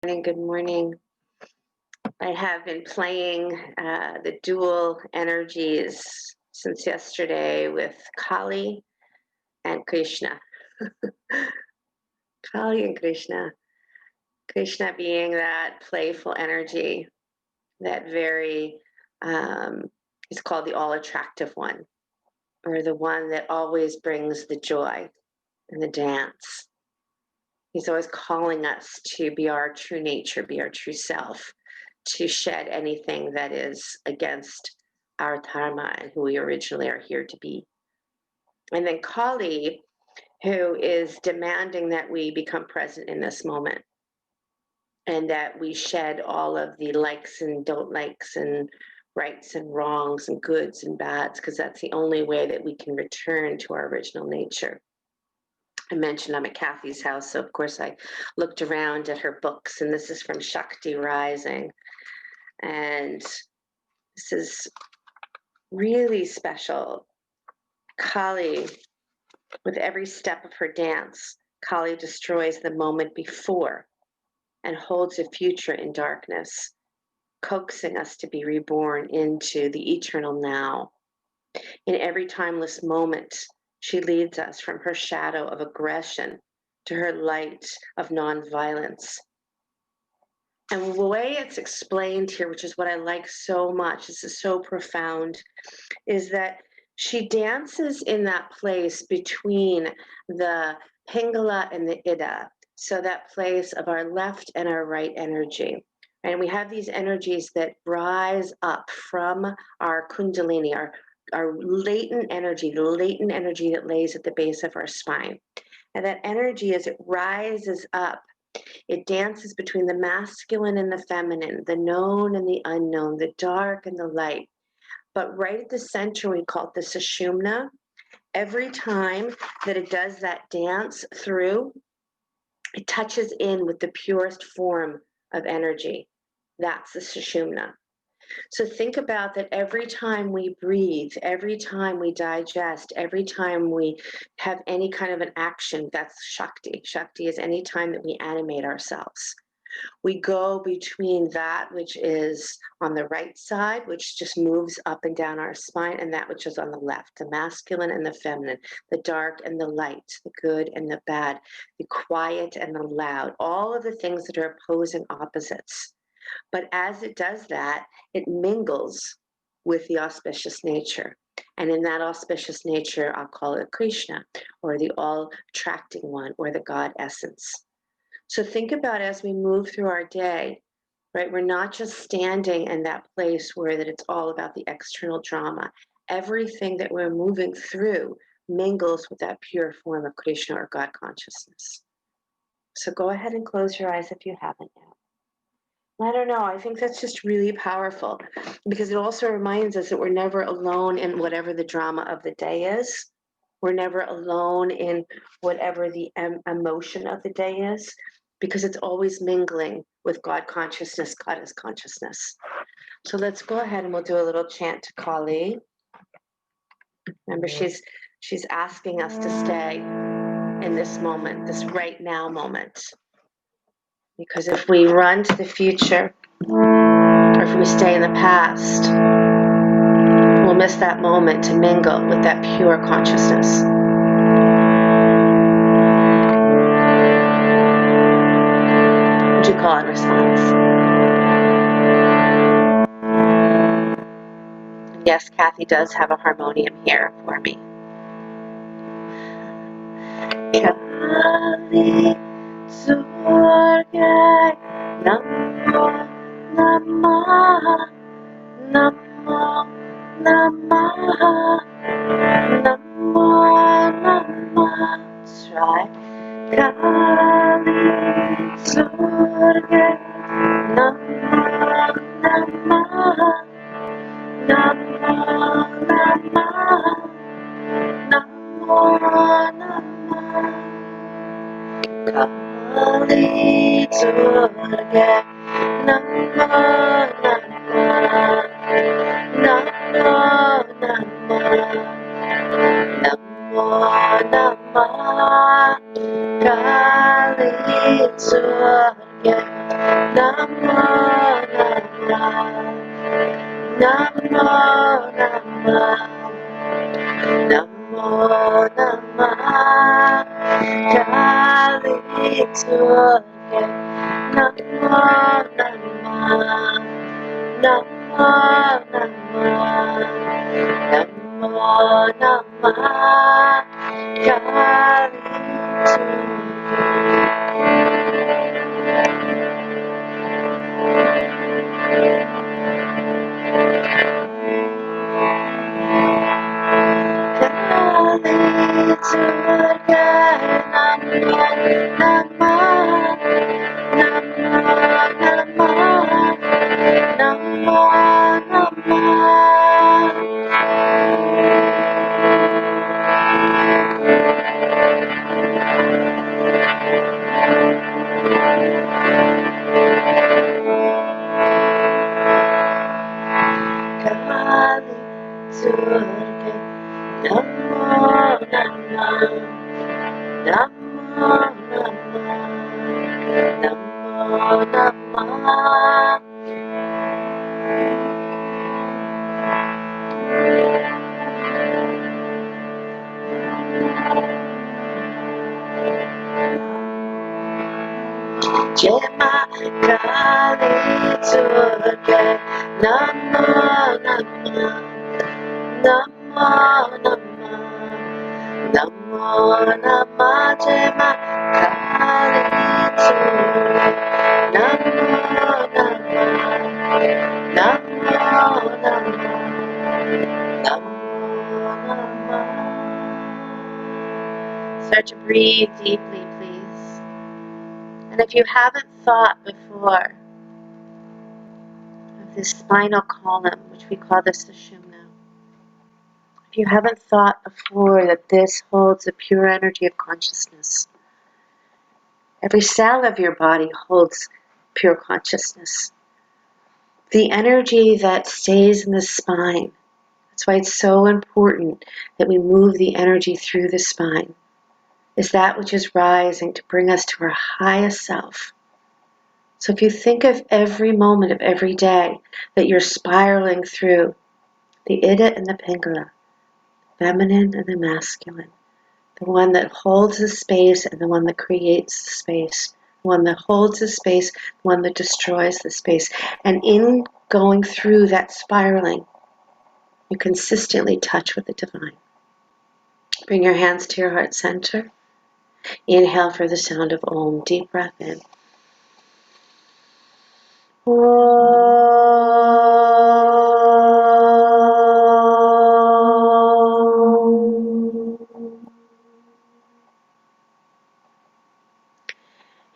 Good morning. I have been playing the dual energies since yesterday with Kali and Krishna. Kali and Krishna. Krishna being that playful energy, that very, it's called the all attractive one, or the one that always brings the joy and the dance. He's always calling us to be our true nature, be our true self, to shed anything that is against our dharma and who we originally are here to be. And then Kali, who is demanding that we become present in this moment and that we shed all of the likes and don't likes and rights and wrongs and goods and bads, because that's the only way that we can return to our original nature. I mentioned I'm at Kathy's house, so of course I looked around at her books, and this is from Shakti Rising. And this is really special. Kali, with every step of her dance, Kali destroys the moment before and holds a future in darkness, coaxing us to be reborn into the eternal now. In every timeless moment, she leads us from her shadow of aggression to her light of nonviolence. And the way it's explained here, which is what I like so much, this is so profound, is that she dances in that place between the Pingala and the Ida, so that place of our left and our right energy. And we have these energies that rise up from our Kundalini, our latent energy, the latent energy that lays at the base of our spine. And that energy, as it rises up, it dances between the masculine and the feminine, the known and the unknown, the dark and the light. But right at the center, we call it the Sushumna. Every time that it does that dance through, it touches in with the purest form of energy. That's the Sushumna. So think about that every time we breathe, every time we digest, every time we have any kind of an action, that's Shakti. Shakti is any time that we animate ourselves. We go between that which is on the right side, which just moves up and down our spine, and that which is on the left, the masculine and the feminine, the dark and the light, the good and the bad, the quiet and the loud, all of the things that are opposing opposites. But as it does that, it mingles with the auspicious nature. And in that auspicious nature, I'll call it Krishna, or the all-attracting one, or the God essence. So think about as we move through our day, right? We're not just standing in that place where that it's all about the external drama. Everything that we're moving through mingles with that pure form of Krishna or God consciousness. So go ahead and close your eyes if you haven't yet. I don't know. I think that's just really powerful because it also reminds us that we're never alone in whatever the drama of the day is. We're never alone in whatever the emotion of the day is, because it's always mingling with God consciousness, Goddess consciousness. So let's go ahead and we'll do a little chant to Kali. Remember, she's asking us to stay in this moment, this right now moment. Because if we run to the future, or if we stay in the past, we'll miss that moment to mingle with that pure consciousness. Would you call in response? Yes, Kathy does have a harmonium here for me. Kali Durga Namo Namaha Namo Namaha Namo Namaha. That's right. Kali Durga Namo Namaha Namo Namaha Namo Namaha. Kali Durga Namo Namaha Namo Namaha Namo Namaha Kali Durga Namo Namah Namo Namah Kali Durga Namo Namah Namo Namah Kali Jema Kali Durga Namo Namah Namo Namah Namo Namah Jema Kali Durga Namo Namah Namo Namah Namo Namah. Start to breathe deeply, please. And if you haven't thought before of this spinal column, which we call the sushumna, if you haven't thought before that this holds the pure energy of consciousness, every cell of your body holds pure consciousness. The energy that stays in the spine, that's why it's so important that we move the energy through the spine, is that which is rising to bring us to our highest self. So if you think of every moment of every day that you're spiraling through the Ida and the Pingala, feminine and the masculine, the one that holds the space and the one that creates the space, the one that holds the space, the one that destroys the space. And in going through that spiraling, you consistently touch with the divine. Bring your hands to your heart center. Inhale for the sound of Om. Deep breath in.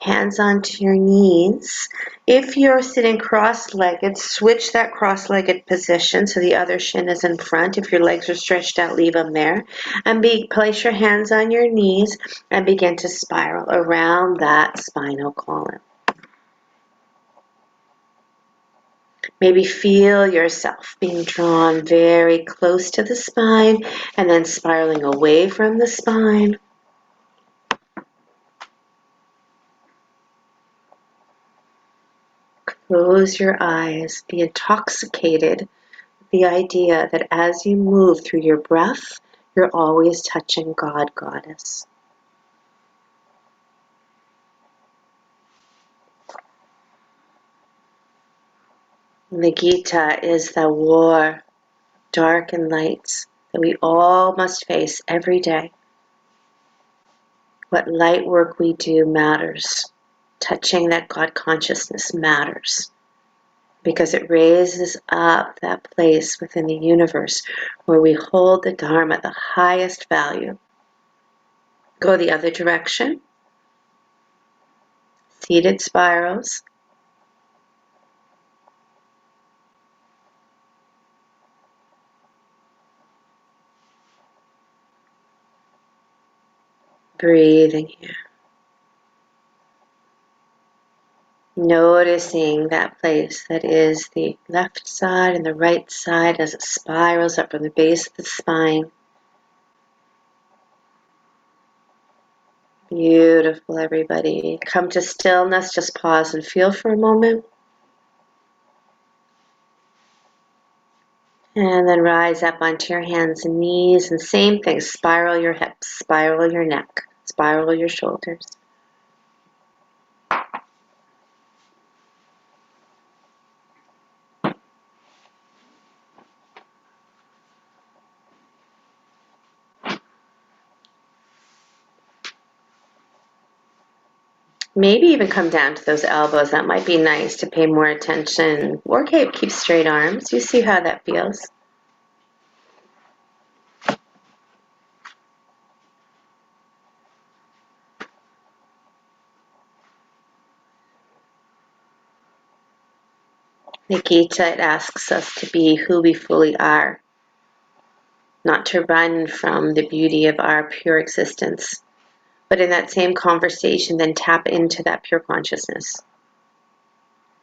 Hands onto your knees. If you're sitting cross-legged, switch that cross-legged position so the other shin is in front. If your legs are stretched out, leave them there. And place your hands on your knees and begin to spiral around that spinal column. Maybe feel yourself being drawn very close to the spine and then spiraling away from the spine. Close your eyes. Be intoxicated with the idea that as you move through your breath, you're always touching God, Goddess. And the Gita is the war, dark and lights, that we all must face every day. What light work we do matters. Touching that God consciousness matters. Because it raises up that place within the universe where we hold the Dharma at the highest value. Go the other direction. Seated spirals. Breathing here. Noticing that place that is the left side and the right side as it spirals up from the base of the spine. Beautiful, everybody. Come to stillness. Just pause and feel for a moment. And then rise up onto your hands and knees. And same thing, spiral your hips, spiral your neck, spiral your shoulders. Maybe even come down to those elbows. That might be nice to pay more attention. Or keep straight arms. You see how that feels. The Gita, it asks us to be who we fully are, not to run from the beauty of our pure existence, but in that same conversation, then tap into that pure consciousness,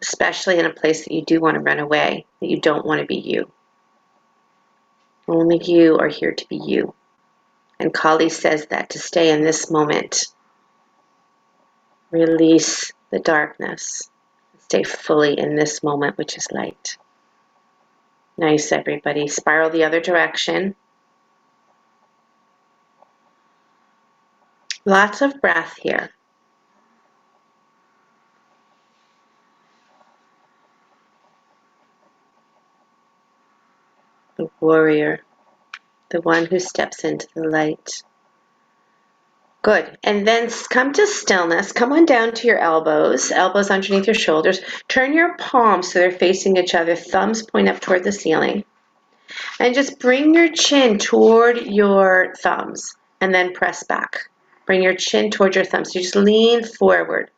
especially in a place that you do want to run away, that you don't want to be you. Only you are here to be you. And Kali says that to stay in this moment, release the darkness, stay fully in this moment, which is light. Nice, everybody. Spiral the other direction. Lots of breath here. The warrior, the one who steps into the light. Good. And then come to stillness. Come on down to your elbows, elbows underneath your shoulders. Turn your palms so they're facing each other. Thumbs point up toward the ceiling. And just bring your chin toward your thumbs and then press back. Bring your chin toward your thumbs. So you just lean forward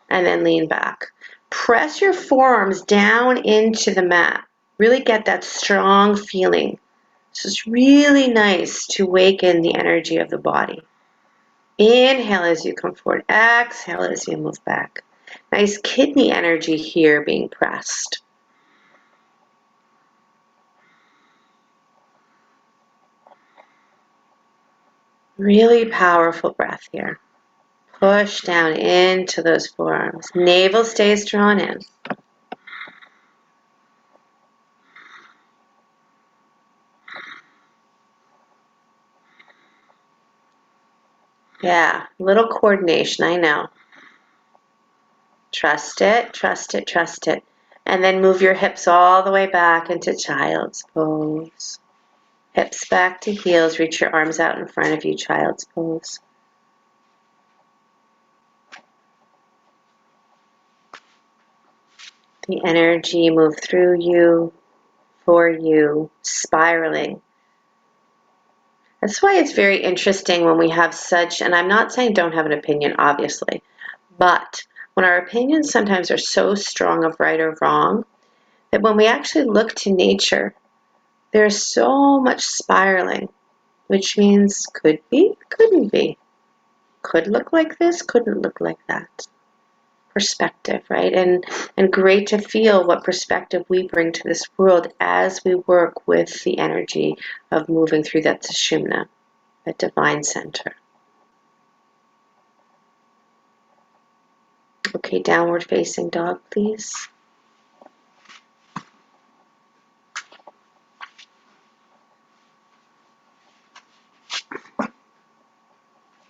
and then lean back. Press your forearms down into the mat. Really get that strong feeling. So it's really nice to waken the energy of the body. Inhale as you come forward. Exhale as you move back. Nice kidney energy here being pressed. Really powerful breath here. Push down into those forearms. Navel stays drawn in. Yeah, little coordination, I know. Trust it, trust it, trust it. And then move your hips all the way back into child's pose. Hips back to heels. Reach your arms out in front of you, child's pose. The energy move through you, for you, spiraling. That's why it's very interesting when we have such, and I'm not saying don't have an opinion, obviously, but when our opinions sometimes are so strong of right or wrong, that when we actually look to nature, there's so much spiraling, which means could be, couldn't be. Could look like this, couldn't look like that. Perspective, right? And great to feel what perspective we bring to this world as we work with the energy of moving through that sushumna, that divine center. Okay, downward facing dog, please.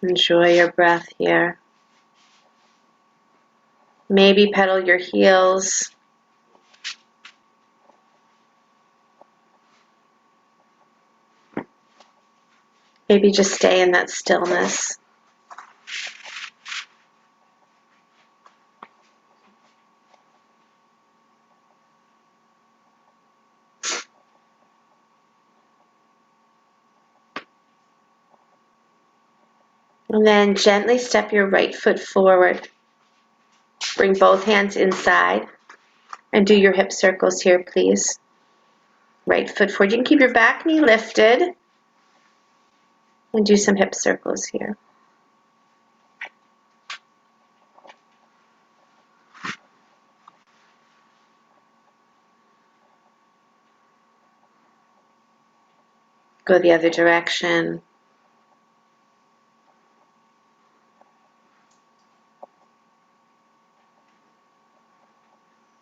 Enjoy your breath here. Maybe pedal your heels. Maybe just stay in that stillness. And then gently step your right foot forward. Bring both hands inside and do your hip circles here, please. Right foot forward. You can keep your back knee lifted and do some hip circles here. Go the other direction.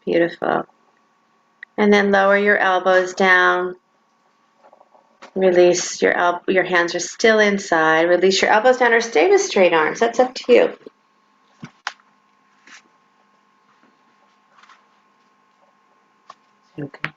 Beautiful. And then lower your elbows down. Release your hands are still inside. Release your elbows down or stay with straight arms. That's up to you. Okay.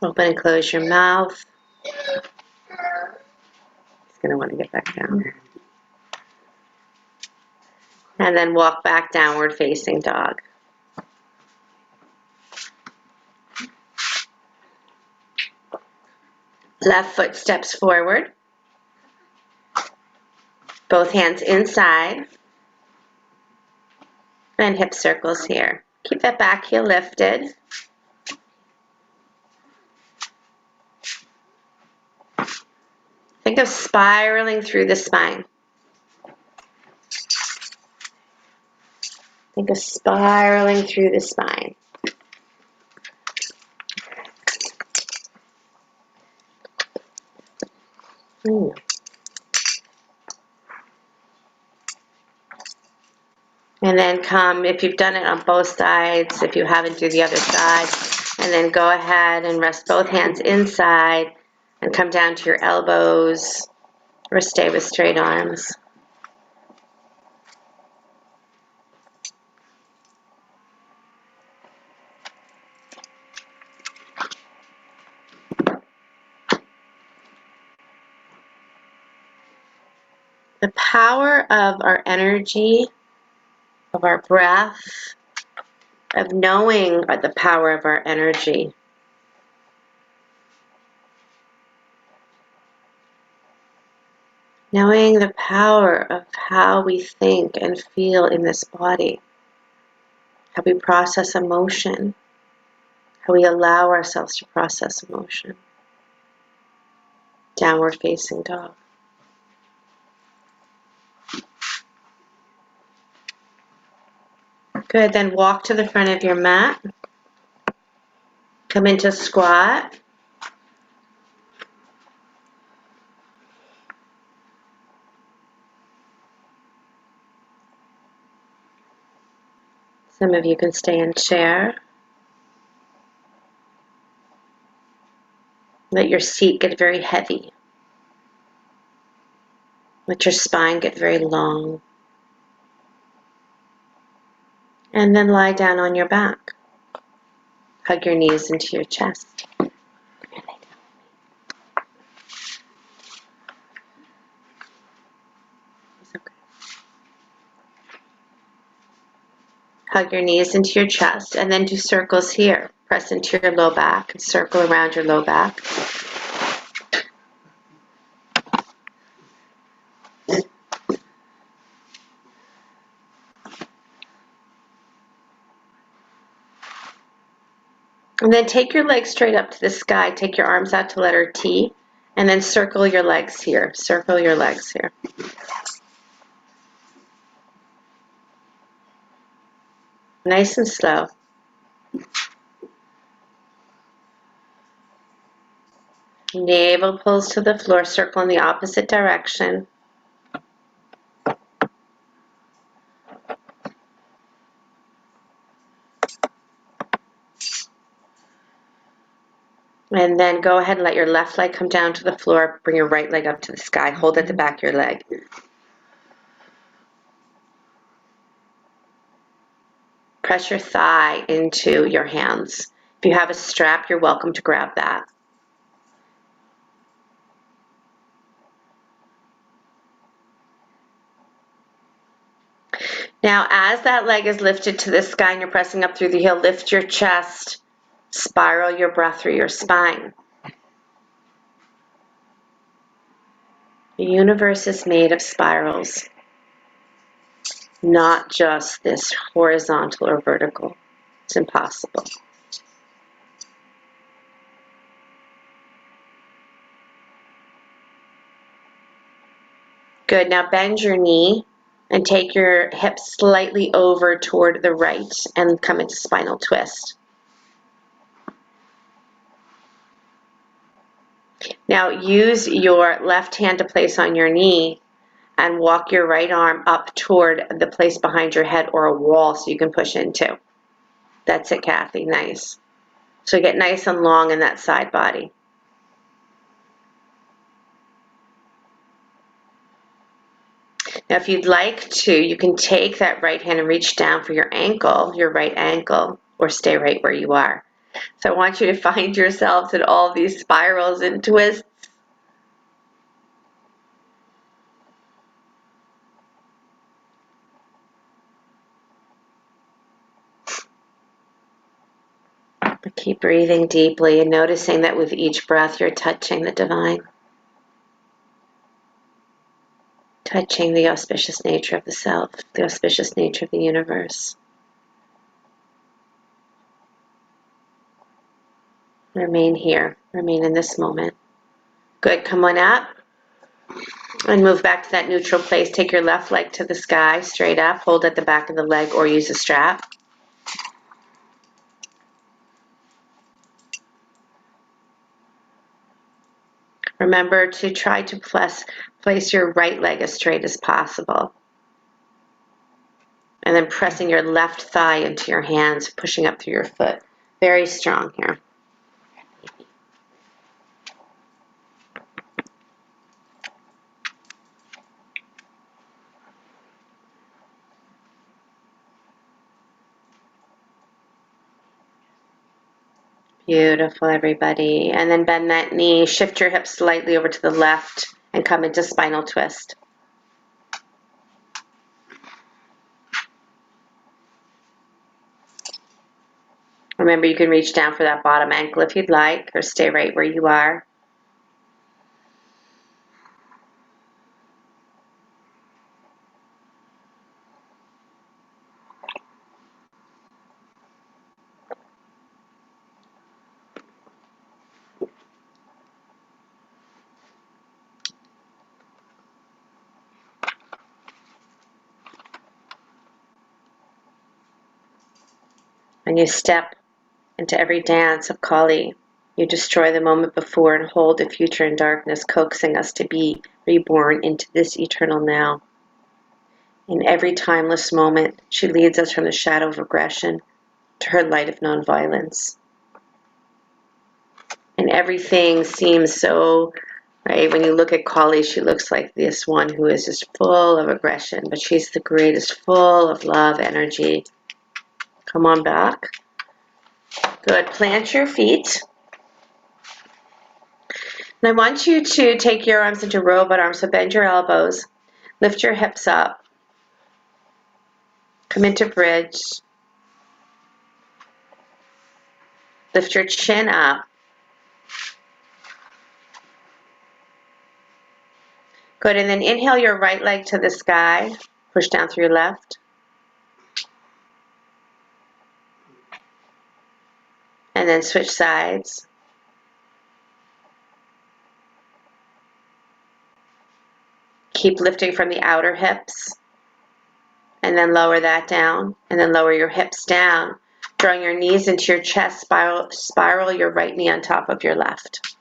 Open and close your mouth. He's going to want to get back down. And then walk back downward facing dog. Left foot steps forward. Both hands inside. And hip circles here. Keep that back heel lifted. Think of spiraling through the spine. Think of spiraling through the spine. And then come, if you've done it on both sides, if you haven't, do the other side. And then go ahead and rest both hands inside and come down to your elbows or stay with straight arms. The power of our energy, of our breath, of knowing the power of our energy. Knowing the power of how we think and feel in this body, how we process emotion, how we allow ourselves to process emotion. Downward facing dog. Good, then walk to the front of your mat. Come into squat. Some of you can stay in chair. Let your seat get very heavy. Let your spine get very long. And then lie down on your back. Hug your knees into your chest. Hug your knees into your chest and then do circles here. Press into your low back and circle around your low back. And then take your legs straight up to the sky. Take your arms out to letter T and then circle your legs here. Circle your legs here. Nice and slow. Navel pulls to the floor, circle in the opposite direction. And then go ahead and let your left leg come down to the floor. Bring your right leg up to the sky. Hold at the back of your leg. Press your thigh into your hands. If you have a strap, you're welcome to grab that. Now, as that leg is lifted to the sky and you're pressing up through the heel, lift your chest, spiral your breath through your spine. The universe is made of spirals, not just this horizontal or vertical. It's impossible. Good. Now bend your knee and take your hips slightly over toward the right and come into spinal twist. Now use your left hand to place on your knee and walk your right arm up toward the place behind your head or a wall so you can push into. That's it, Kathy. Nice. So get nice and long in that side body. Now, if you'd like to, you can take that right hand and reach down for your ankle, your right ankle, or stay right where you are. So I want you to find yourselves in all these spirals and twists. But keep breathing deeply and noticing that with each breath you're touching the divine, touching the auspicious nature of the self, the auspicious nature of the universe. Remain here. Remain in this moment. Good. Come on up and move back to that neutral place. Take your left leg to the sky, straight up. Hold at the back of the leg or use a strap. Remember to try to place your right leg as straight as possible. And then pressing your left thigh into your hands, pushing up through your foot. Very strong here. Beautiful, everybody. And then bend that knee, shift your hips slightly over to the left, and come into spinal twist. Remember, you can reach down for that bottom ankle if you'd like, or stay right where you are. When you step into every dance of Kali, you destroy the moment before and hold the future in darkness, coaxing us to be reborn into this eternal now. In every timeless moment, she leads us from the shadow of aggression to her light of nonviolence. And everything seems so, right? When you look at Kali, she looks like this one who is just full of aggression, but she's the greatest, full of love, energy. Come on back. Good. Plant your feet. And I want you to take your arms into robot arms, so bend your elbows, lift your hips up, come into bridge, lift your chin up. Good, and then inhale your right leg to the sky, push down through your left. And then switch sides. Keep lifting from the outer hips. And then lower that down. And then lower your hips down. Drawing your knees into your chest, spiral your right knee on top of your left.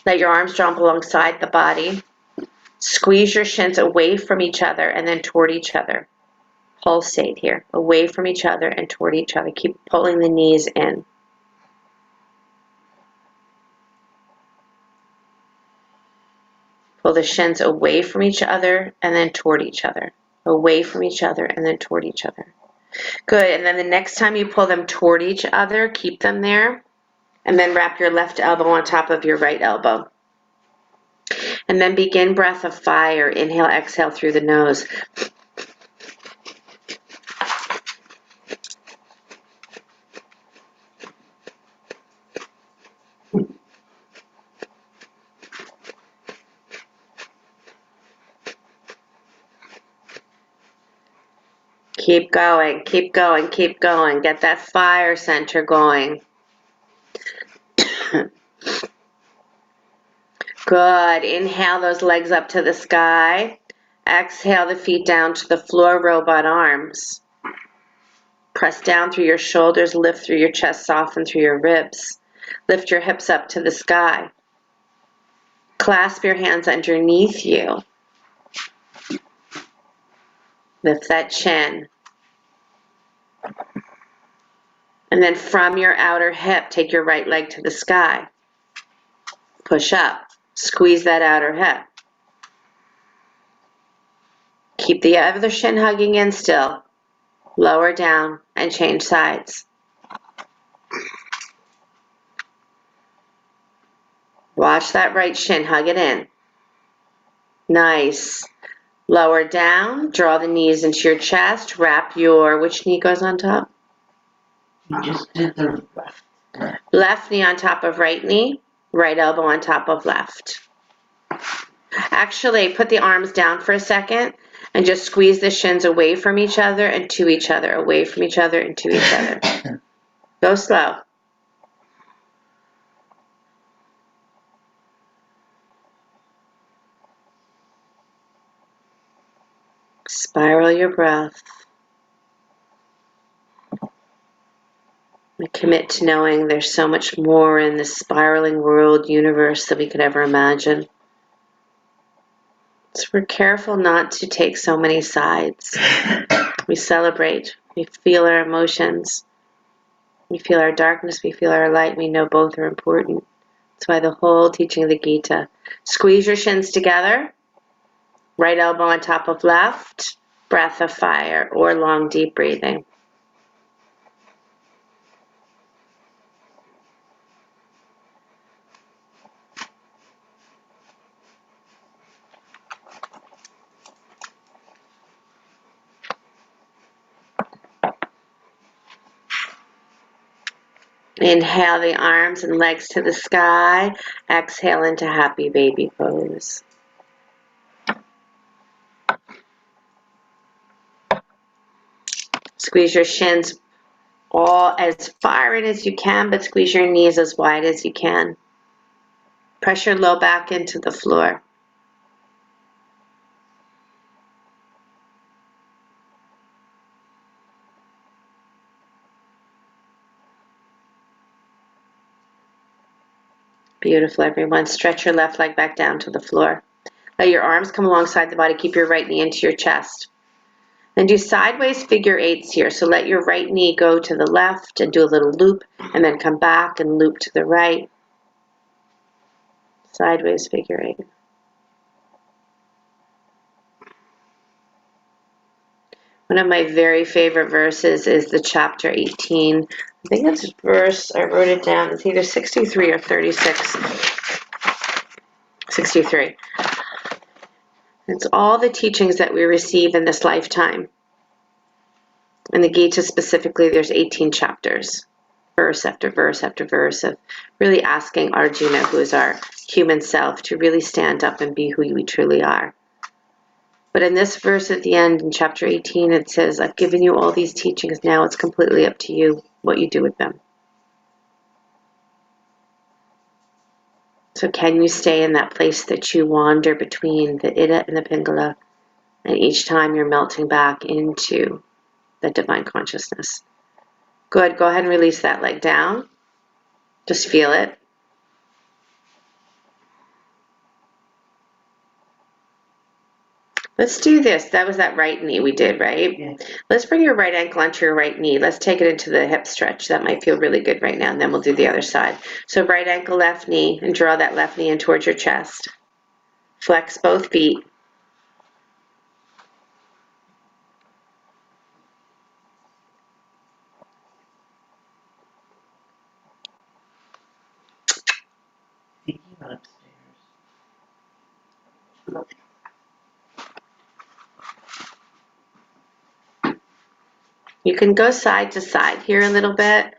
Let your arms jump alongside the body. Squeeze your shins away from each other and then toward each other. Pulsate here, away from each other and toward each other. Keep pulling the knees in. Pull the shins away from each other and then toward each other. Away from each other and then toward each other. Good, and then the next time you pull them toward each other, keep them there. And then wrap your left elbow on top of your right elbow. And then begin breath of fire. Inhale, exhale through the nose. Keep going, keep going, keep going. Get that fire center going. Good. Inhale those legs up to the sky. Exhale the feet down to the floor, robot arms. Press down through your shoulders, lift through your chest, soften through your ribs. Lift your hips up to the sky. Clasp your hands underneath you. Lift that chin. And then from your outer hip, take your right leg to the sky. Push up. Squeeze that outer hip. Keep the other shin hugging in still. Lower down and change sides. Watch that right shin, hug it in. Nice. Lower down, draw the knees into your chest, wrap which knee goes on top? You just did the left. Left knee on top of right knee, right elbow on top of left. Actually, put the arms down for a second and just squeeze the shins away from each other and to each other, away from each other and to each other. Go slow. Spiral your breath. We commit to knowing there's so much more in this spiraling world, universe than we could ever imagine. So we're careful not to take so many sides. We celebrate. We feel our emotions. We feel our darkness. We feel our light. We know both are important. That's why the whole teaching of the Gita. Squeeze your shins together. Right elbow on top of left. Breath of fire or long deep breathing. Inhale the arms and legs to the sky. Exhale into happy baby pose. Squeeze your shins all as far in as you can, but squeeze your knees as wide as you can. Press your low back into the floor. Beautiful, everyone. Stretch your left leg back down to the floor. Let your arms come alongside the body. Keep your right knee into your chest. And do sideways figure eights here. So let your right knee go to the left and do a little loop, and then come back and loop to the right. Sideways figure eight. One of my very favorite verses is the chapter 18. I think it's verse, I wrote it down, it's either 63 or 36. 63. It's all the teachings that we receive in this lifetime. In the Gita specifically, there's 18 chapters, verse after verse after verse, of really asking Arjuna, who is our human self, to really stand up and be who we truly are. But in this verse at the end, in chapter 18, it says, I've given you all these teachings, now it's completely up to you what you do with them. So can you stay in that place that you wander between the Ida and the Pingala, and each time you're melting back into the divine consciousness? Good, go ahead and release that leg down. Just feel it. Let's do this. That was that right knee we did, right? Yeah. Let's bring your right ankle onto your right knee. Let's take it into the hip stretch. That might feel really good right now, and then we'll do the other side. So right ankle, left knee, and draw that left knee in towards your chest. Flex both feet. Thinking about upstairs. You can go side to side here a little bit.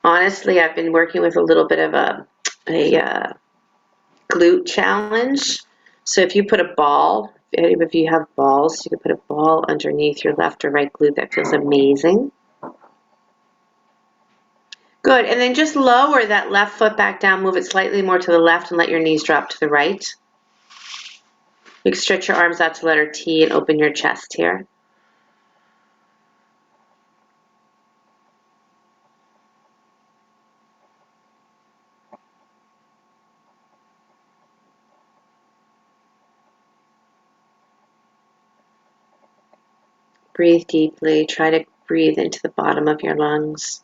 Honestly, I've been working with a little bit of a glute challenge. So if you put a ball, if any of you have balls, you can put a ball underneath your left or right glute. That feels amazing. Good, and then just lower that left foot back down, move it slightly more to the left, and let your knees drop to the right. You can stretch your arms out to letter T and open your chest here. Breathe deeply. Try to breathe into the bottom of your lungs.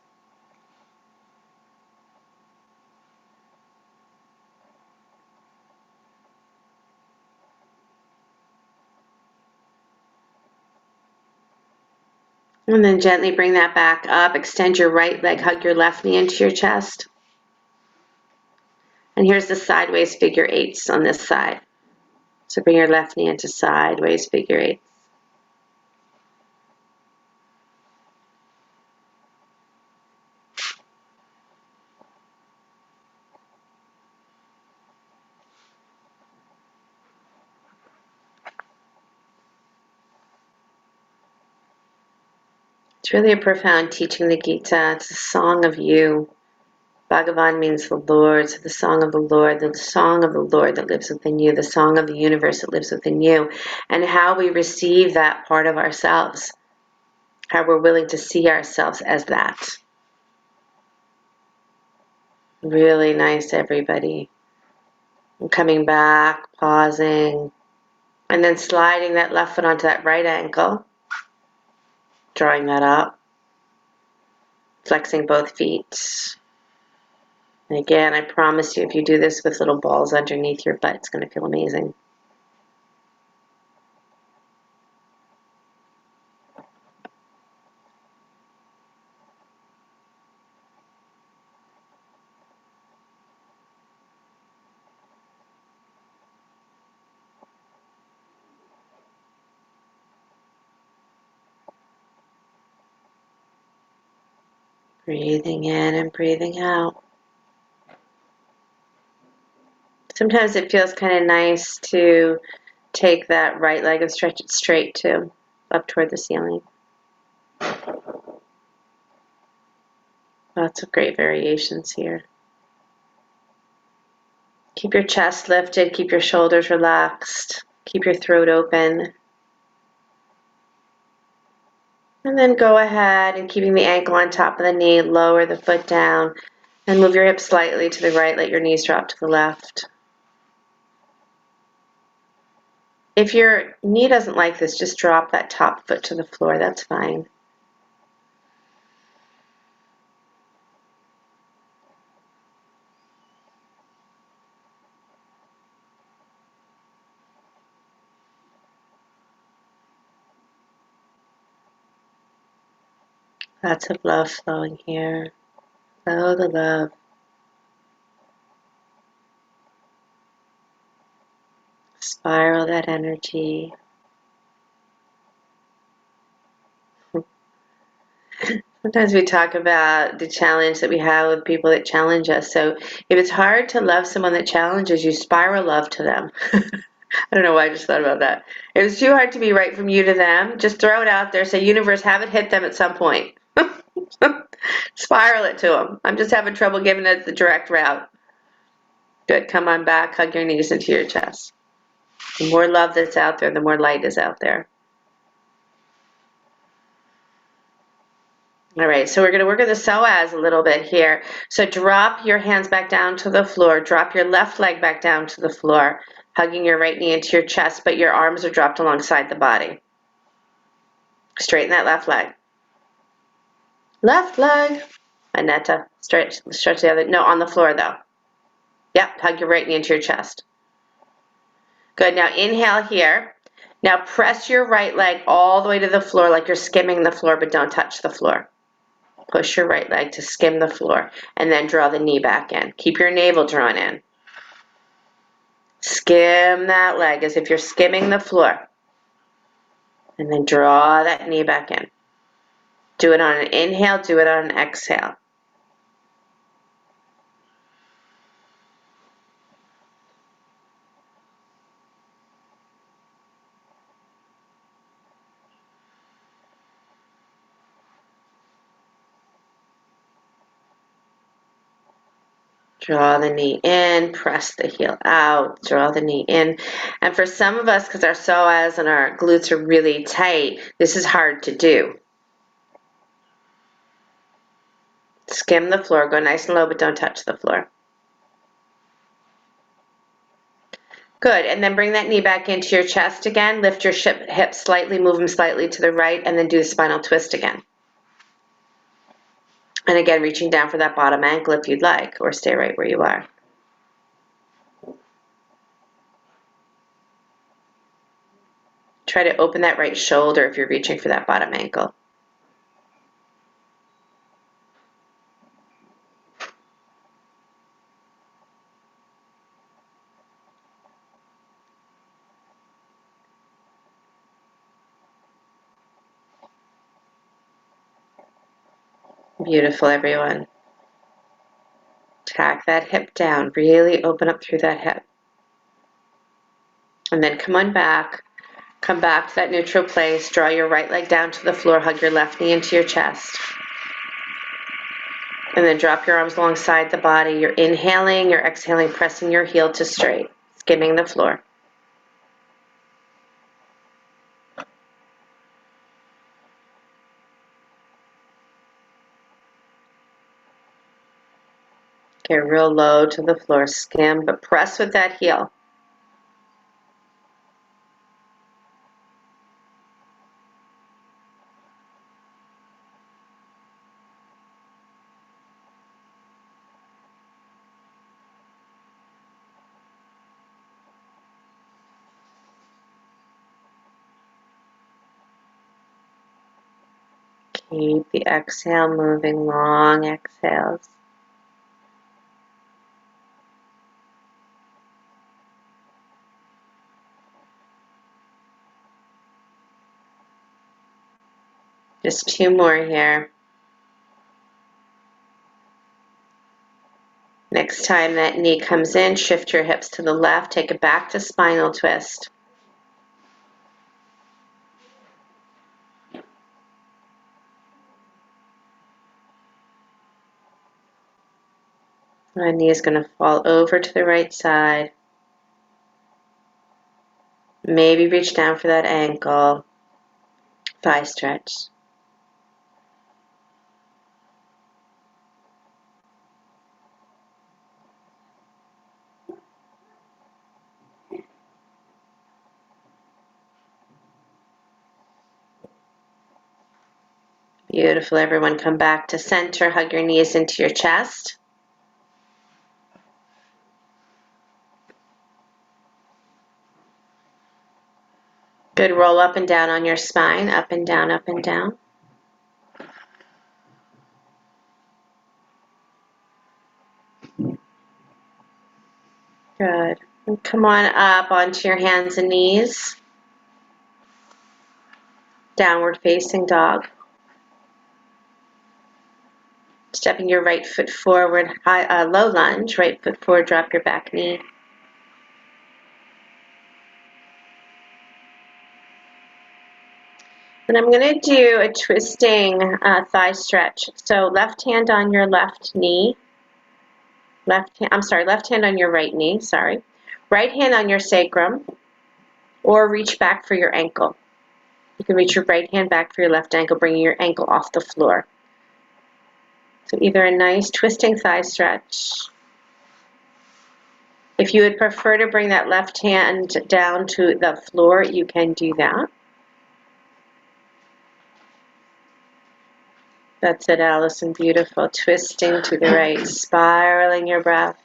And then gently bring that back up. Extend your right leg. Hug your left knee into your chest. And here's the sideways figure eights on this side. So bring your left knee into sideways figure eights. It's really a profound teaching, the Gita. It's a song of you. Bhagavan means the Lord, so the song of the Lord that lives within you, the song of the universe that lives within you, and how we receive that part of ourselves, how we're willing to see ourselves as that. Really nice, everybody. And coming back, pausing, and then sliding that left foot onto that right ankle, drawing that up, flexing both feet. And again, I promise you, if you do this with little balls underneath your butt, it's going to feel amazing. Breathing in and breathing out. Sometimes it feels kind of nice to take that right leg and stretch it straight too, up toward the ceiling. Lots of great variations here. Keep your chest lifted, keep your shoulders relaxed, keep your throat open. And then go ahead and keeping the ankle on top of the knee, lower the foot down and move your hips slightly to the right, let your knees drop to the left. If your knee doesn't like this, just drop that top foot to the floor, that's fine. Lots of love flowing here. Flow the love. Spiral that energy. Sometimes we talk about the challenge that we have with people that challenge us. So if it's hard to love someone that challenges you, spiral love to them. I don't know why I just thought about that. If it's too hard to be right from you to them, just throw it out there. Say, universe, have it hit them at some point. Spiral it to them. I'm just having trouble giving it the direct route. Good. Come on back. Hug your knees into your chest. The more love that's out there, the more light is out there. All right, so we're going to work with the psoas a little bit here. So drop your hands back down to the floor. Drop your left leg back down to the floor, hugging your right knee into your chest, but your arms are dropped alongside the body. Straighten that left leg. Left leg. Aneta. Stretch the other. No, on the floor though. Yep, hug your right knee into your chest. Good, now inhale here. Now press your right leg all the way to the floor like you're skimming the floor, but don't touch the floor. Push your right leg to skim the floor and then draw the knee back in. Keep your navel drawn in. Skim that leg as if you're skimming the floor. And then draw that knee back in. Do it on an inhale, do it on an exhale. Draw the knee in, press the heel out, draw the knee in. And for some of us, because our psoas and our glutes are really tight, this is hard to do. Skim the floor, go nice and low, but don't touch the floor. Good, and then bring that knee back into your chest again. Lift your hips slightly, move them slightly to the right, and then do the spinal twist again. And again, reaching down for that bottom ankle if you'd like, or stay right where you are. Try to open that right shoulder if you're reaching for that bottom ankle. Beautiful, everyone. Tack that hip down. Really open up through that hip. And then come on back. Come back to that neutral place. Draw your right leg down to the floor. Hug your left knee into your chest. And then drop your arms alongside the body. You're inhaling, you're exhaling, pressing your heel to straight, skimming the floor. Get real low to the floor, skim, but press with that heel. Keep the exhale moving, long exhales. Just 2 more here. Next time that knee comes in, shift your hips to the left, take it back to spinal twist. My knee is going to fall over to the right side. Maybe reach down for that ankle. Thigh stretch. Beautiful, everyone. Come back to center. Hug your knees into your chest. Good. Roll up and down on your spine. Up and down, up and down. Good. And come on up onto your hands and knees. Downward facing dog. Stepping your right foot forward, low lunge. Right foot forward, drop your back knee. And I'm going to do a twisting thigh stretch. So left hand on your left knee. Left hand on your right knee, sorry. Right hand on your sacrum, or reach back for your ankle. You can reach your right hand back for your left ankle, bringing your ankle off the floor. So either a nice twisting thigh stretch. If you would prefer to bring that left hand down to the floor, you can do that. That's it, Allison. Beautiful. Twisting to the right, spiraling your breath.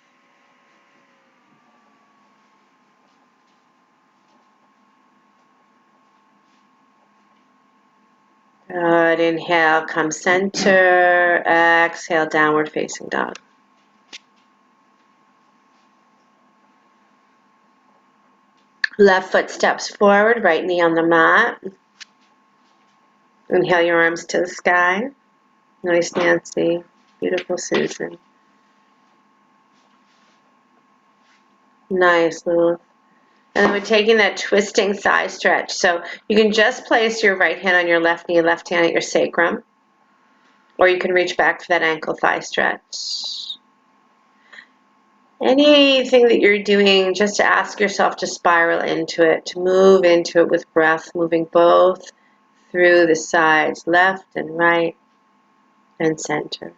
Good. Inhale, come center. Exhale, downward facing dog. Left foot steps forward, right knee on the mat. Inhale your arms to the sky. Nice Nancy. Beautiful Susan. Nice Lilith. And then we're taking that twisting thigh stretch. So you can just place your right hand on your left knee, left hand at your sacrum. Or you can reach back for that ankle thigh stretch. Anything that you're doing, just to ask yourself to spiral into it, to move into it with breath, moving both through the sides, left and right and center.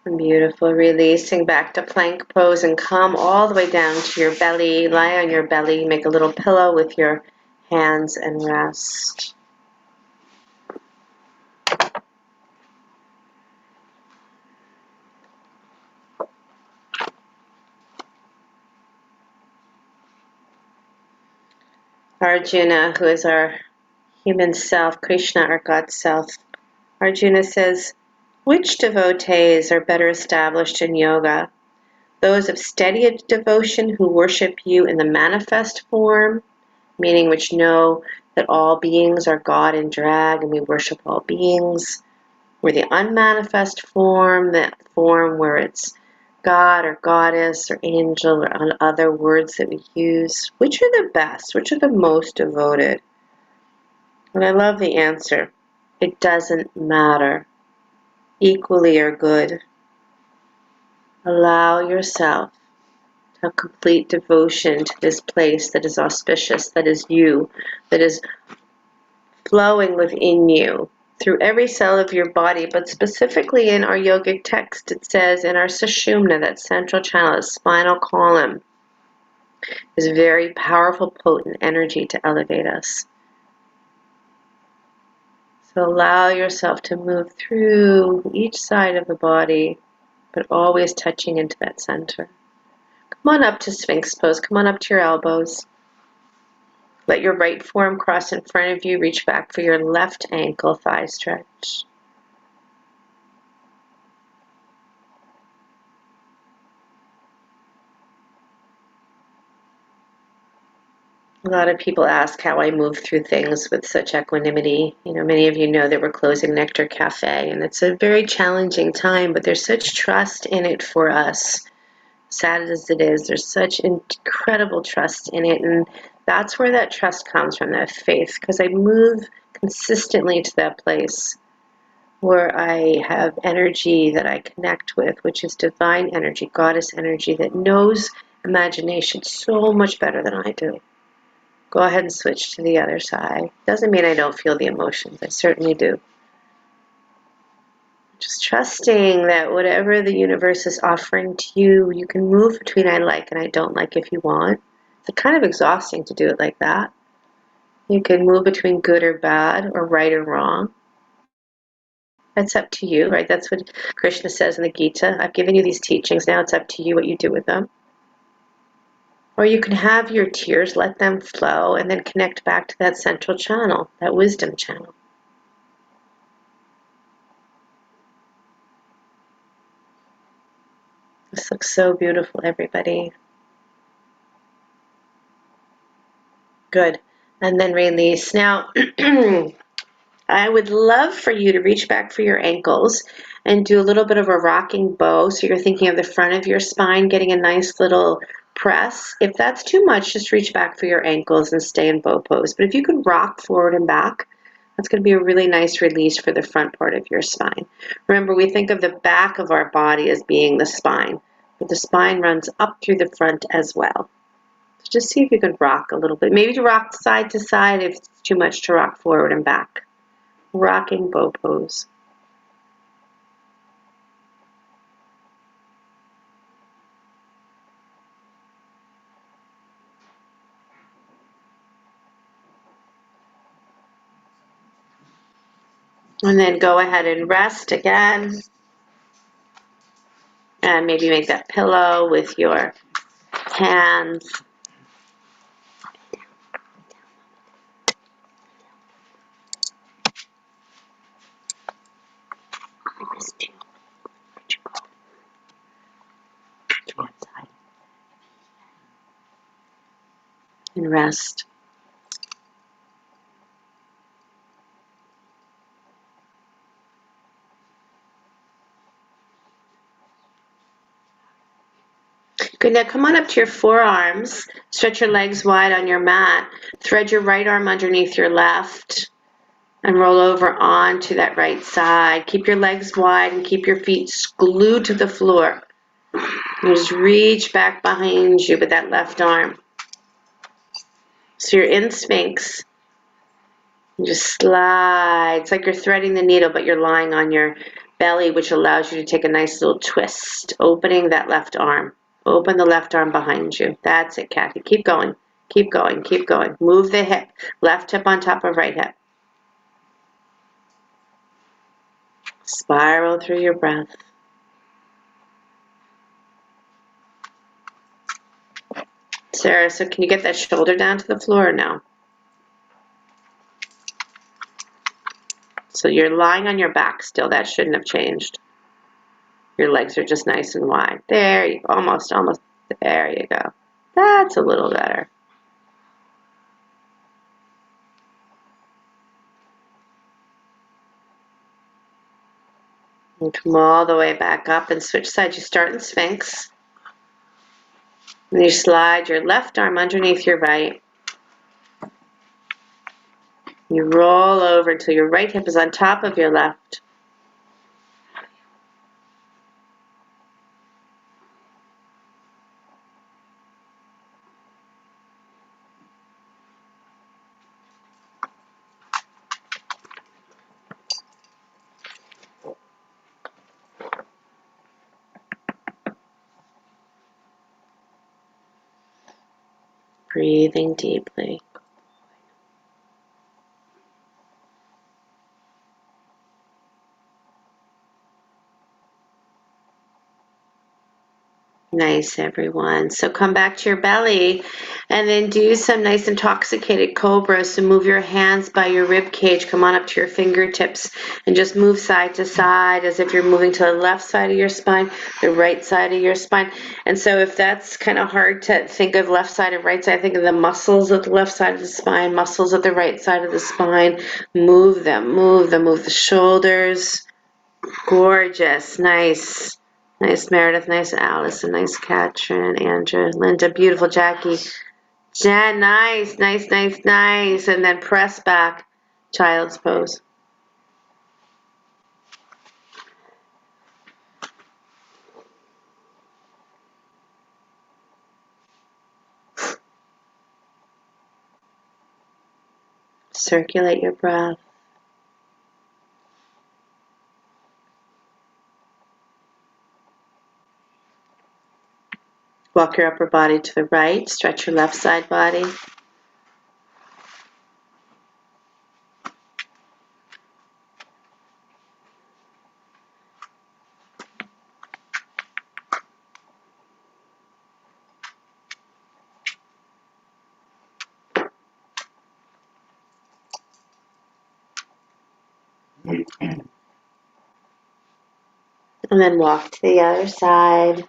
Beautiful. Releasing back to plank pose and come all the way down to your belly. Lie on your belly. Make a little pillow with your hands and rest. Arjuna, who is our human self, Krishna, our God self. Arjuna says, which devotees are better established in yoga? Those of steady devotion who worship you in the manifest form, meaning which know that all beings are God in drag and we worship all beings, or the unmanifest form, that form where it's God or goddess or angel or other words that we use. Which are the best? Which are the most devoted? And I love the answer. It doesn't matter. Equally are good. Allow yourself to have complete devotion to this place that is auspicious, that is you, that is flowing within you through every cell of your body, but specifically in our yogic text, it says in our sushumna, that central channel, the spinal column, is a very powerful, potent energy to elevate us. So allow yourself to move through each side of the body, but always touching into that center. Come on up to Sphinx pose. Come on up to your elbows. Let your right forearm cross in front of you. Reach back for your left ankle thigh stretch. A lot of people ask how I move through things with such equanimity. You know, many of you know that we're closing Nectar Cafe, and it's a very challenging time, but there's such trust in it for us. Sad as it is, there's such incredible trust in it, and that's where that trust comes from, that faith, because I move consistently to that place where I have energy that I connect with, which is divine energy, goddess energy, that knows imagination so much better than I do. Go ahead and switch to the other side. Doesn't mean I don't feel the emotions. I certainly do. Just trusting that whatever the universe is offering to you, you can move between I like and I don't like if you want. It's kind of exhausting to do it like that. You can move between good or bad or right or wrong. That's up to you, right? That's what Krishna says in the Gita. I've given you these teachings. Now it's up to you what you do with them. Or you can have your tears, let them flow, and then connect back to that central channel, that wisdom channel. This looks so beautiful, everybody. Good. And then release. Now, I would love for you to reach back for your ankles and do a little bit of a rocking bow. So you're thinking of the front of your spine, getting a nice little press. If that's too much, just reach back for your ankles and stay in bow pose. But if you could rock forward and back, that's going to be a really nice release for the front part of your spine. Remember, we think of the back of our body as being the spine, but the spine runs up through the front as well. So just see if you can rock a little bit. Maybe to rock side to side if it's too much to rock forward and back. Rocking bow pose. And then go ahead and rest again. And maybe make that pillow with your hands. And rest. Good, now come on up to your forearms. Stretch your legs wide on your mat. Thread your right arm underneath your left and roll over onto that right side. Keep your legs wide and keep your feet glued to the floor. And just reach back behind you with that left arm. So you're in Sphinx. You just slide. It's like you're threading the needle, but you're lying on your belly, which allows you to take a nice little twist, opening that left arm. Open the left arm behind you. That's it, Kathy. Keep going. Keep going. Keep going. Move the hip. Left hip on top of right hip. Spiral through your breath. Sarah, so can you get that shoulder down to the floor or no? So you're lying on your back still. That shouldn't have changed. Your legs are just nice and wide. There you go. Almost. There you go. That's a little better. And come all the way back up and switch sides. You start in Sphinx. And you slide your left arm underneath your right. You roll over until your right hip is on top of your left. Breathing deeply. Nice, everyone. So come back to your belly and then do some nice intoxicated cobras. So move your hands by your rib cage. Come on up to your fingertips and just move side to side as if you're moving to the left side of your spine, the right side of your spine. And so if that's kind of hard to think of left side and right side, think of the muscles of the left side of the spine, muscles of the right side of the spine. Move them, move the shoulders. Gorgeous, nice. Nice, Meredith. Nice, Allison. Nice, Katrin, Andrew, Linda. Beautiful, Jackie. Jen, nice, nice, nice, nice. And then press back, child's pose. Circulate your breath. Walk your upper body to the right. Stretch your left side body. And then walk to the other side.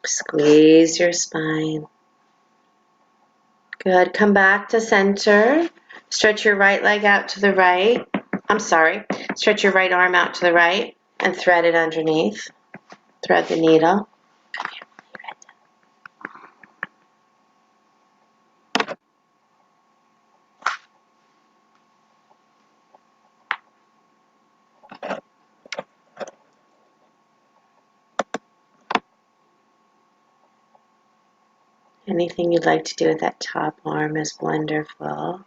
Squeeze your spine. Good. Come back to center. Stretch your right leg out to the right. Stretch your right arm out to the right and thread it underneath. Thread the needle. Anything you'd like to do with that top arm is wonderful.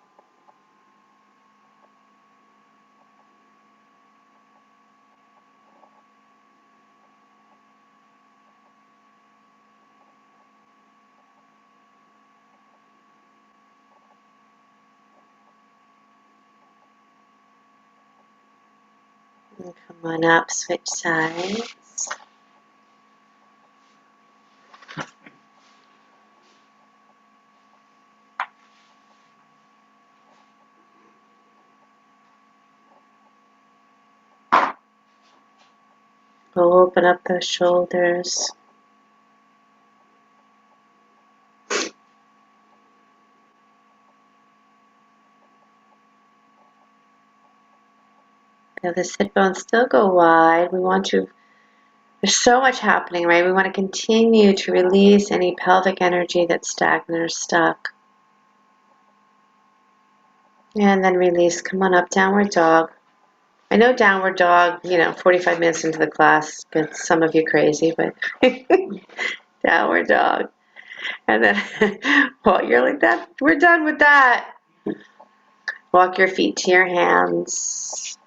And come on up, switch sides. Open up those shoulders. Now the sit bones still go wide. There's so much happening, right? We want to continue to release any pelvic energy that's stagnant or stuck. And then release. Come on up, downward dog. I know downward dog, 45 minutes into the class gets some of you crazy, but downward dog. And then, well, you're like that. We're done with that. Walk your feet to your hands.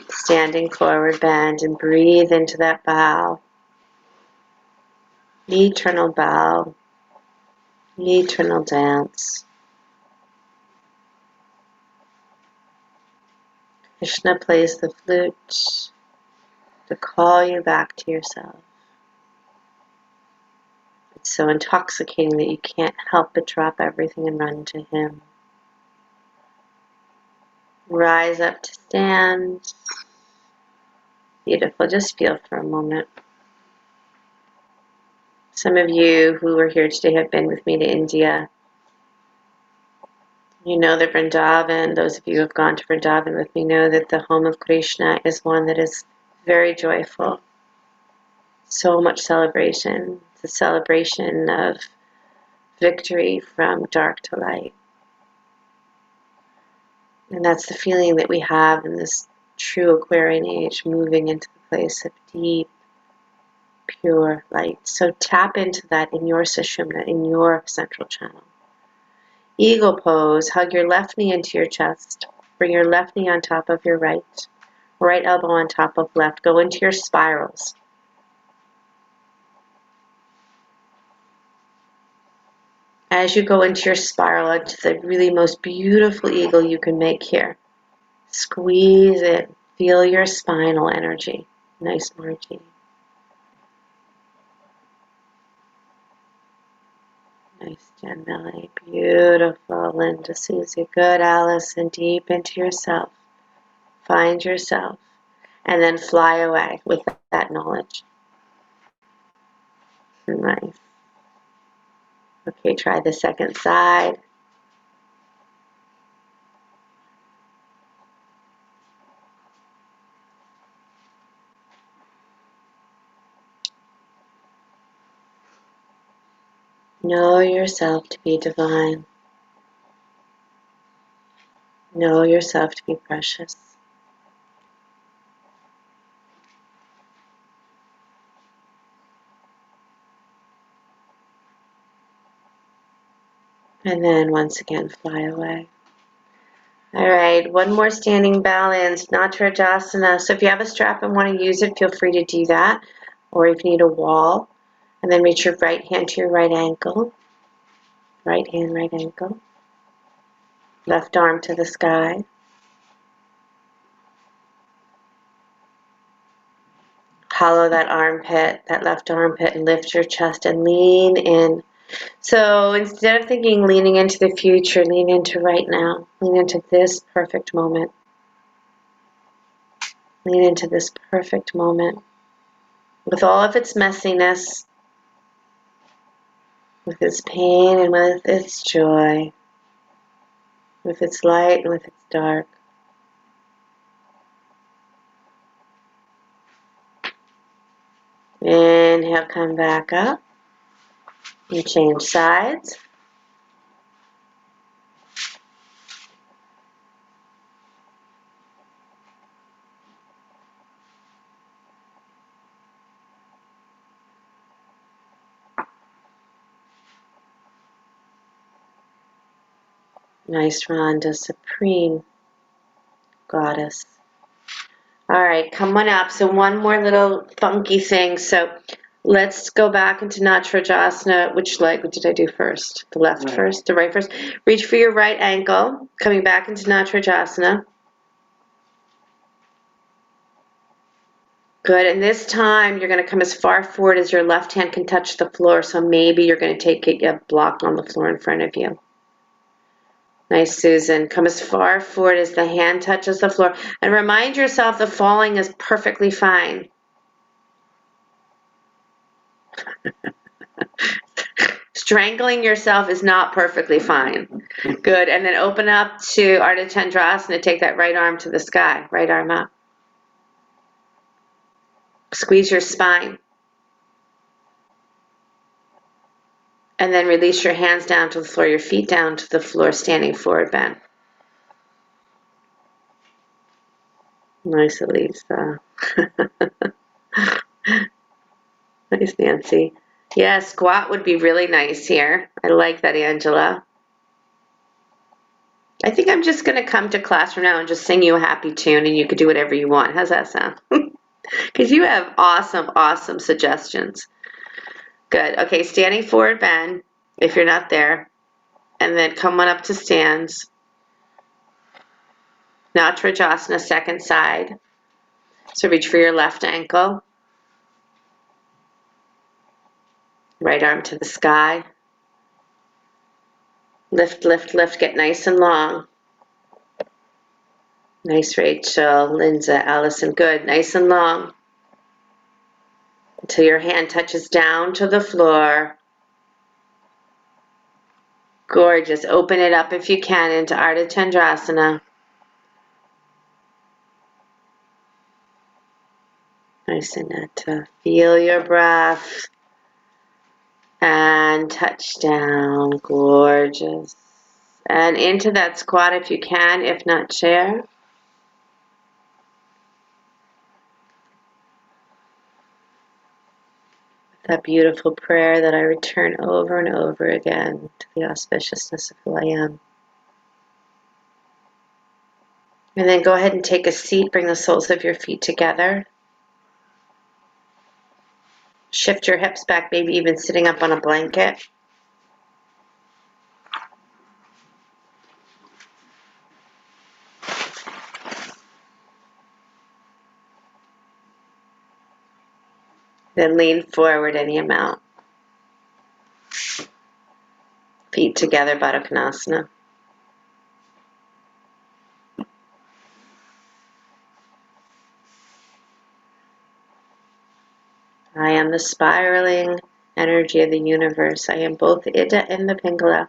Standing forward bend and breathe into that bow. Eternal bow. Eternal dance. Krishna plays the flute to call you back to yourself. It's so intoxicating that you can't help but drop everything and run to him. Rise up to stand. Beautiful. Just feel for a moment. Some of you who are here today have been with me to India. You know that Vrindavan, those of you who have gone to Vrindavan with me know that the home of Krishna is one that is very joyful. So much celebration. It's a celebration of victory from dark to light. And that's the feeling that we have in this true Aquarian age, moving into the place of deep, pure light. So tap into that in your Sushumna, in your central channel. Eagle pose, hug your left knee into your chest. Bring your left knee on top of your right. Right elbow on top of left. Go into your spirals. As you go into your spiral, into the really most beautiful eagle you can make here. Squeeze it. Feel your spinal energy. Nice margin. Nice, Jen Melody. Beautiful. Linda, Susie. Good, Allison. Deep into yourself. Find yourself. And then fly away with that knowledge. Nice. Okay, try the second side. Know yourself to be divine. Know yourself to be precious. And then once again, fly away. All right, one more standing balance, Natarajasana. So if you have a strap and want to use it, feel free to do that. Or if you need a wall, and then reach your right hand to your right ankle. Right hand, right ankle. Left arm to the sky. Hollow that armpit, that left armpit, and lift your chest and lean in. So instead of thinking leaning into the future, lean into right now. Lean into this perfect moment. Lean into this perfect moment. With all of its messiness, with its pain and with its joy, with its light and with its dark. Inhale, come back up. You change sides. Nice, Rhonda, supreme goddess. All right, come on up. So one more little funky thing. So let's go back into Natarajasana. Which leg did I do first? The left Right. first? The right first? Reach for your right ankle. Coming back into Natarajasana. Good, and this time you're going to come as far forward as your left hand can touch the floor, so maybe you're going to take a block on the floor in front of you. Nice, Susan. Come as far forward as the hand touches the floor, and remind yourself that falling is perfectly fine. Strangling yourself is not perfectly fine. Good, and then open up to Ardha Chandrasana. Take that right arm to the sky, right arm up. Squeeze your spine. And then release your hands down to the floor, your feet down to the floor, standing forward bend. Nice, Elisa. Nice, Nancy. Yeah, squat would be really nice here. I like that, Angela. I think I'm just going to come to class from now and just sing you a happy tune, and you could do whatever you want. How's that sound? Because you have awesome, awesome suggestions. Good. Okay, standing forward bend, if you're not there. And then come on up to stands. Now Trikonasana, second side. So reach for your left ankle. Right arm to the sky. Lift, lift, lift. Get nice and long. Nice, Rachel, Linda, Allison. Good. Nice and long. Until your hand touches down to the floor. Gorgeous. Open it up if you can into Ardha Chandrasana. Nice, Annette. Feel your breath. And touch down. Gorgeous. And into that squat if you can, if not chair. That beautiful prayer that I return over and over again to the auspiciousness of who I am. And then go ahead and take a seat. Bring the soles of your feet together. Shift your hips back, maybe even sitting up on a blanket. Then lean forward any amount. Feet together, Baddha Konasana. I am the spiraling energy of the universe. I am both Ida and the Pingala.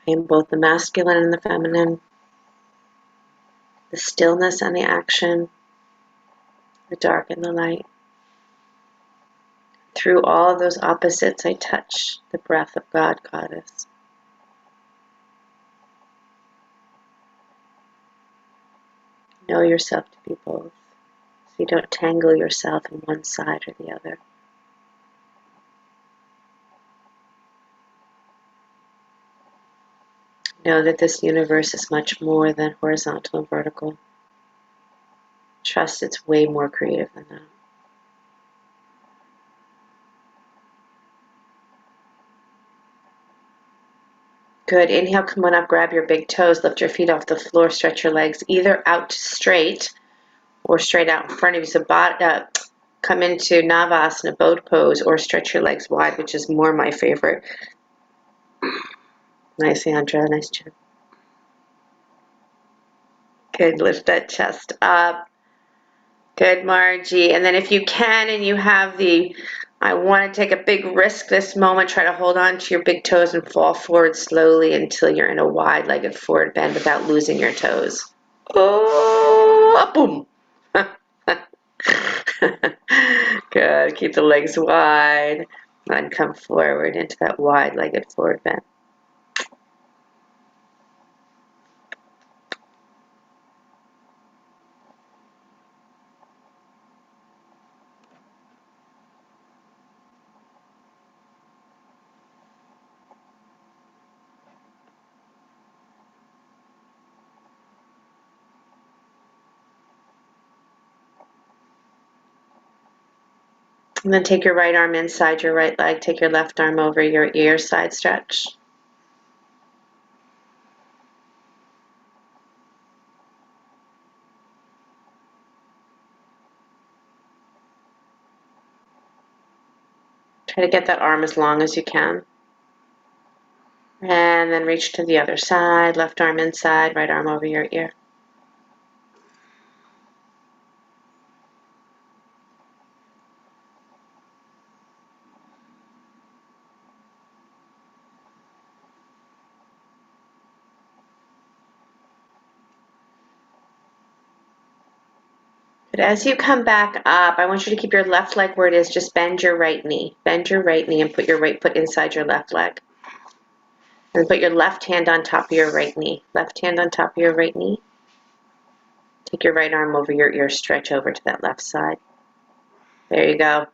I am both the masculine and the feminine, the stillness and the action, the dark and the light. Through all of those opposites, I touch the breath of God, Goddess. Know yourself to be both, so you don't tangle yourself in one side or the other. Know that this universe is much more than horizontal and vertical. Trust it's way more creative than that. Good. Inhale, come on up, grab your big toes, lift your feet off the floor, stretch your legs either out straight or straight out in front of you. So come into Navasana, boat pose, or stretch your legs wide, which is more my favorite. Nice, Andra. Nice job. Good. Lift that chest up. Good, Margie. And then if you can and you have I want to take a big risk this moment, try to hold on to your big toes and fall forward slowly until you're in a wide-legged forward bend without losing your toes. Oh, boom. Good. Keep the legs wide and come forward into that wide-legged forward bend. And then take your right arm inside your right leg. Take your left arm over your ear, side stretch. Try to get that arm as long as you can. And then reach to the other side, left arm inside, right arm over your ear. But as you come back up, I want you to keep your left leg where it is. Just bend your right knee. Bend your right knee and put your right foot inside your left leg. And put your left hand on top of your right knee. Left hand on top of your right knee. Take your right arm over your ear, stretch over to that left side. There you go.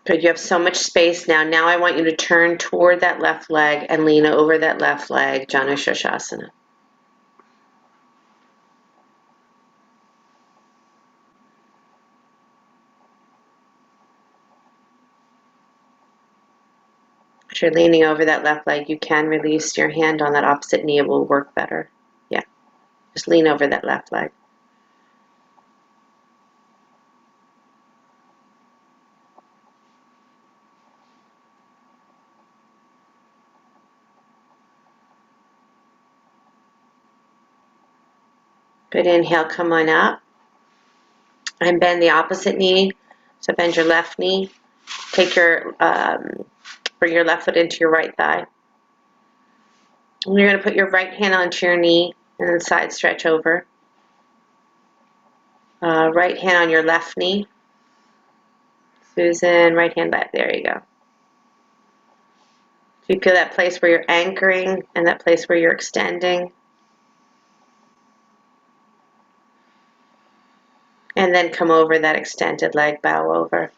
Good, you have so much space now. Now I want you to turn toward that left leg and lean over that left leg, Janu Shirshasana. As you're leaning over that left leg, you can release your hand on that opposite knee. It will work better. Yeah, just lean over that left leg. Good, inhale, come on up. And bend the opposite knee. So bend your left knee. Take your, bring your left foot into your right thigh. And you're going to put your right hand onto your knee and then side stretch over. Right hand on your left knee. Susan, right hand back. There you go. So you feel that place where you're anchoring and that place where you're extending. And then come over that extended leg, bow over.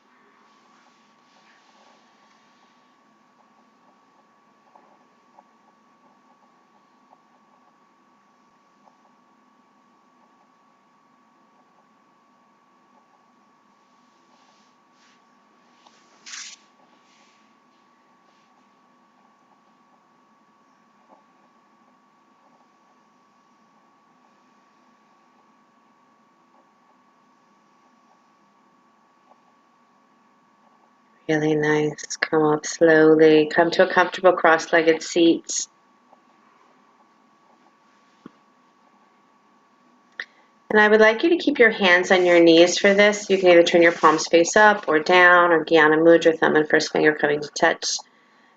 Really nice. Come up slowly. Come to a comfortable cross-legged seat. And I would like you to keep your hands on your knees for this. You can either turn your palms face up or down, or Jnana Mudra, thumb and first finger coming to touch.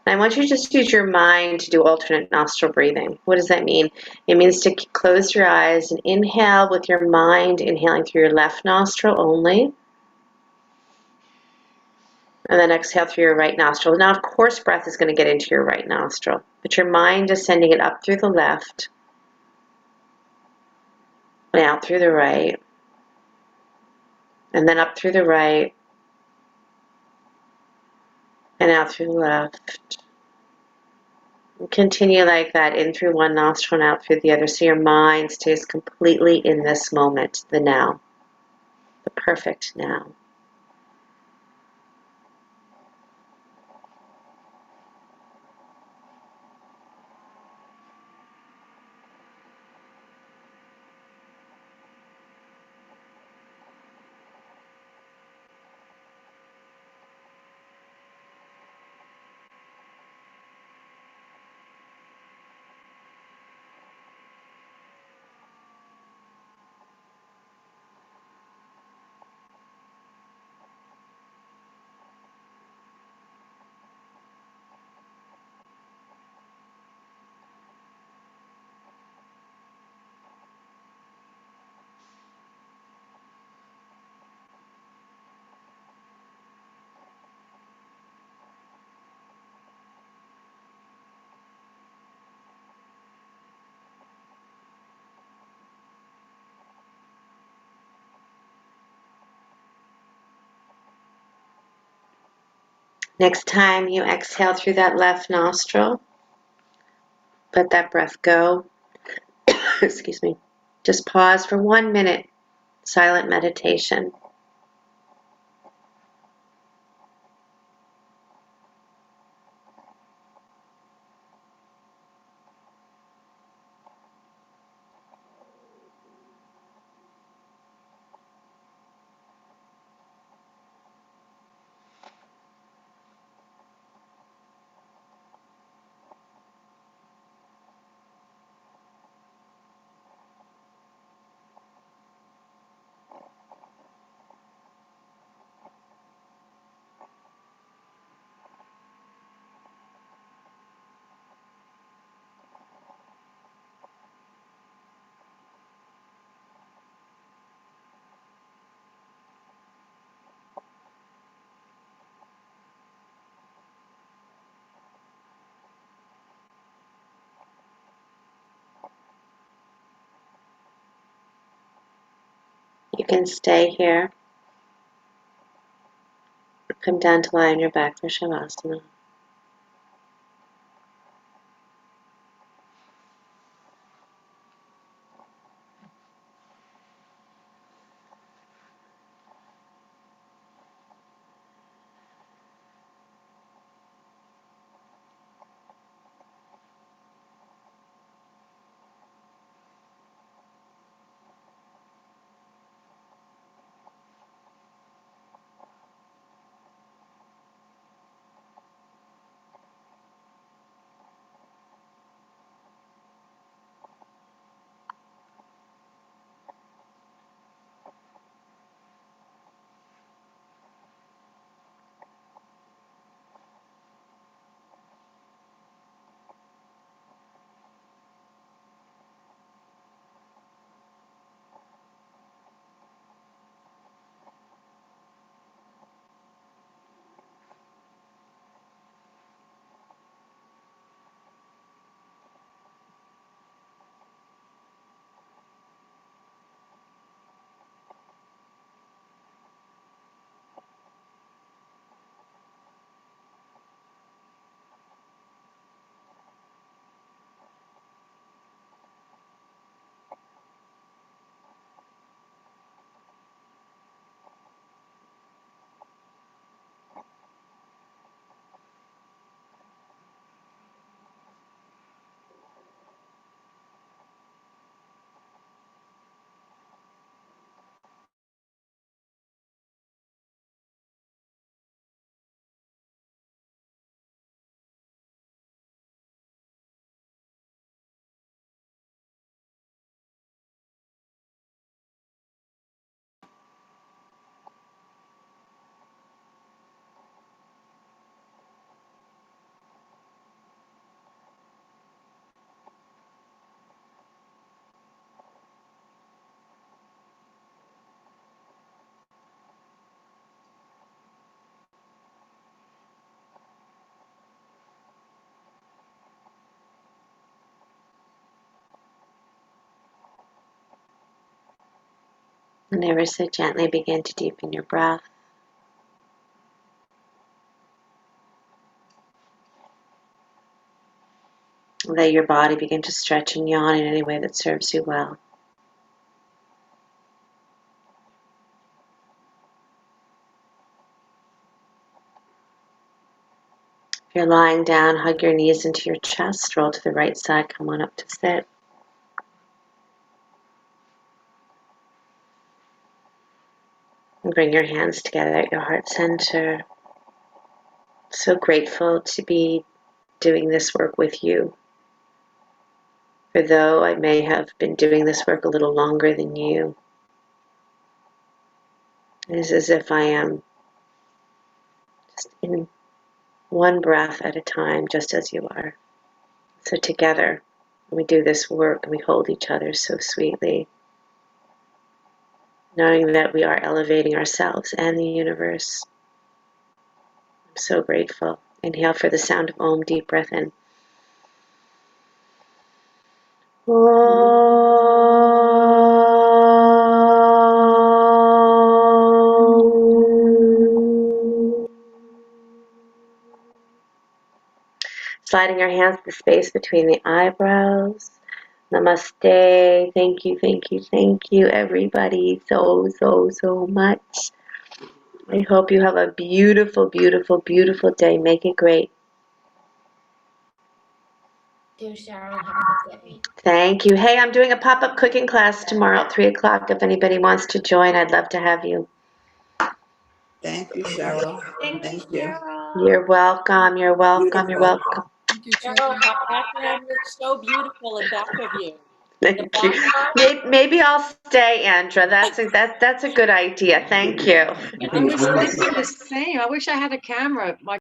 And I want you to just use your mind to do alternate nostril breathing. What does that mean? It means to close your eyes and inhale with your mind, inhaling through your left nostril only. And then exhale through your right nostril. Now, of course, breath is going to get into your right nostril, but your mind is sending it up through the left and out through the right, and then up through the right and out through the left. And continue like that, in through one nostril and out through the other, so your mind stays completely in this moment, the now, the perfect now. Next time you exhale through that left nostril, let that breath go. Excuse me. Just pause for 1 minute, silent meditation. can stay here. Come down to lie on your back for Shavasana. And ever so gently begin to deepen your breath. Let your body begin to stretch and yawn in any way that serves you well. If you're lying down, hug your knees into your chest, roll to the right side, come on up to sit. And bring your hands together at your heart center. So grateful to be doing this work with you. For though I may have been doing this work a little longer than you, it is as if I am just in one breath at a time, just as you are. So together, we do this work and we hold each other so sweetly, knowing that we are elevating ourselves and the universe. I'm so grateful. Inhale for the sound of Om, deep breath in. Sliding your hands to the space between the eyebrows. Namaste. Thank you, thank you, thank you, everybody, so much. I hope you have a beautiful, beautiful, beautiful day. Make it great. Dear Sheryl, have a good day. Thank you. Hey, I'm doing a pop-up cooking class tomorrow at 3 o'clock. If anybody wants to join, I'd love to have you. Thank you, Sheryl. Thank you, Sheryl. You're welcome. You're welcome. You're Beautiful. welcome. Thank you, Sheryl, Krishna. that background looks so beautiful in back of you. The Thank you. bonfire. Maybe I'll stay, Andra. That's a good idea. Thank you. I was thinking the same. I wish I had a camera. My